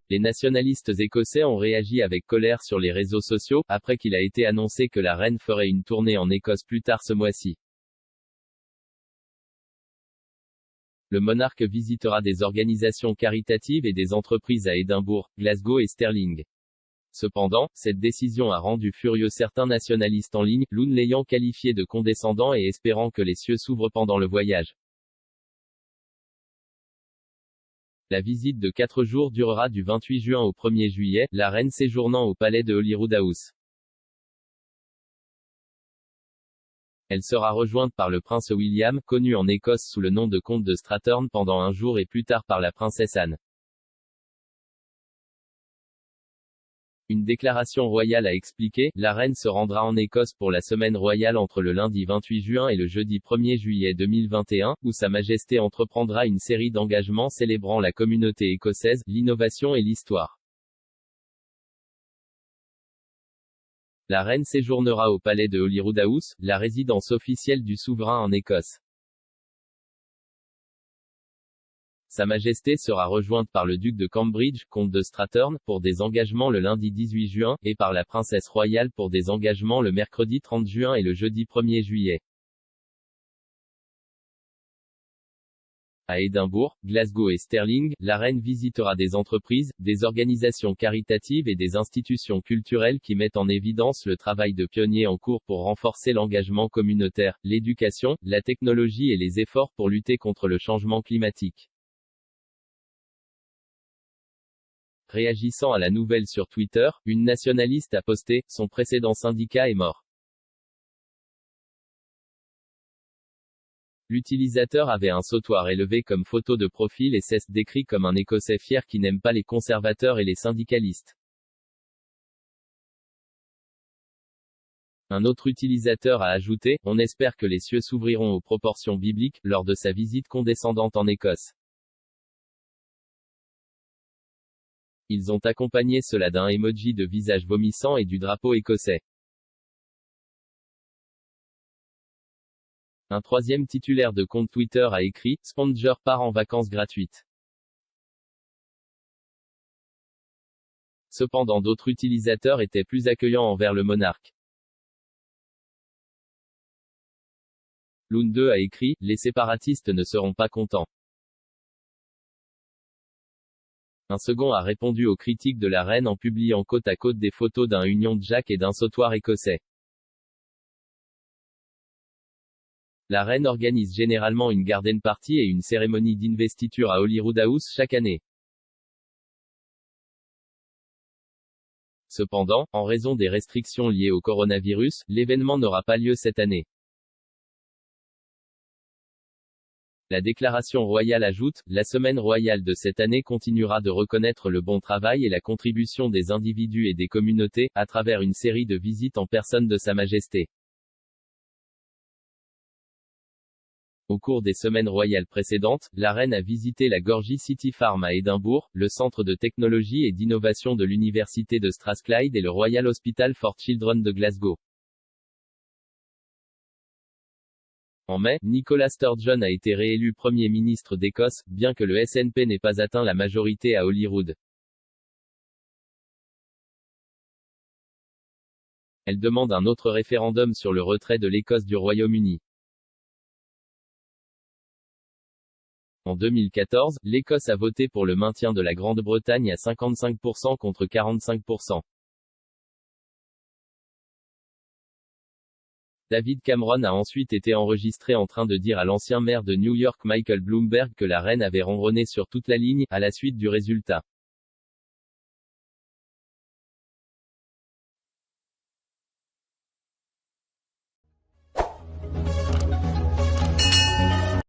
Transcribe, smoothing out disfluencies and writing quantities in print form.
les nationalistes écossais ont réagi avec colère sur les réseaux sociaux, après qu'il a été annoncé que la reine ferait une tournée en Écosse plus tard ce mois-ci. Le monarque visitera des organisations caritatives et des entreprises à Édimbourg, Glasgow et Stirling. Cependant, cette décision a rendu furieux certains nationalistes en ligne, l'un l'ayant qualifié de condescendant et espérant que les cieux s'ouvrent pendant le voyage. La visite de 4 jours durera du 28 juin au 1er juillet, la reine séjournant au palais de Holyrood House. Elle sera rejointe par le prince William, connu en Écosse sous le nom de comte de Strathern pendant un jour et plus tard par la princesse Anne. Une déclaration royale a expliqué, la reine se rendra en Écosse pour la semaine royale entre le lundi 28 juin et le jeudi 1er juillet 2021, où Sa Majesté entreprendra une série d'engagements célébrant la communauté écossaise, l'innovation et l'histoire. La reine séjournera au palais de Holyrood House, la résidence officielle du souverain en Écosse. Sa Majesté sera rejointe par le duc de Cambridge, comte de Strathern, pour des engagements le lundi 18 juin, et par la princesse royale pour des engagements le mercredi 30 juin et le jeudi 1er juillet. À Édimbourg, Glasgow et Stirling, la reine visitera des entreprises, des organisations caritatives et des institutions culturelles qui mettent en évidence le travail de pionniers en cours pour renforcer l'engagement communautaire, l'éducation, la technologie et les efforts pour lutter contre le changement climatique. Réagissant à la nouvelle sur Twitter, une nationaliste a posté « Son précédent syndicat est mort ». L'utilisateur avait un sautoir élevé comme photo de profil et s'est décrit comme un Écossais fier qui n'aime pas les conservateurs et les syndicalistes. Un autre utilisateur a ajouté « On espère que les cieux s'ouvriront aux proportions bibliques » lors de sa visite condescendante en Écosse. Ils ont accompagné cela d'un emoji de visage vomissant et du drapeau écossais. Un troisième titulaire de compte Twitter a écrit « Sponger part en vacances gratuites ». Cependant d'autres utilisateurs étaient plus accueillants envers le monarque. L'un d'eux a écrit « Les séparatistes ne seront pas contents ». Un second a répondu aux critiques de la reine en publiant côte à côte des photos d'un Union Jack et d'un sautoir écossais. La reine organise généralement une garden party et une cérémonie d'investiture à Holyrood House chaque année. Cependant, en raison des restrictions liées au coronavirus, l'événement n'aura pas lieu cette année. La déclaration royale ajoute, la semaine royale de cette année continuera de reconnaître le bon travail et la contribution des individus et des communautés, à travers une série de visites en personne de Sa Majesté. Au cours des semaines royales précédentes, la reine a visité la Gorgie City Farm à Édimbourg, le centre de technologie et d'innovation de l'université de Strathclyde et le Royal Hospital for Children de Glasgow. En mai, Nicola Sturgeon a été réélu Premier ministre d'Écosse, bien que le SNP n'ait pas atteint la majorité à Holyrood. Elle demande un autre référendum sur le retrait de l'Écosse du Royaume-Uni. En 2014, l'Écosse a voté pour le maintien de la Grande-Bretagne à 55% contre 45%. David Cameron a ensuite été enregistré en train de dire à l'ancien maire de New York Michael Bloomberg que la reine avait ronronné sur toute la ligne, à la suite du résultat.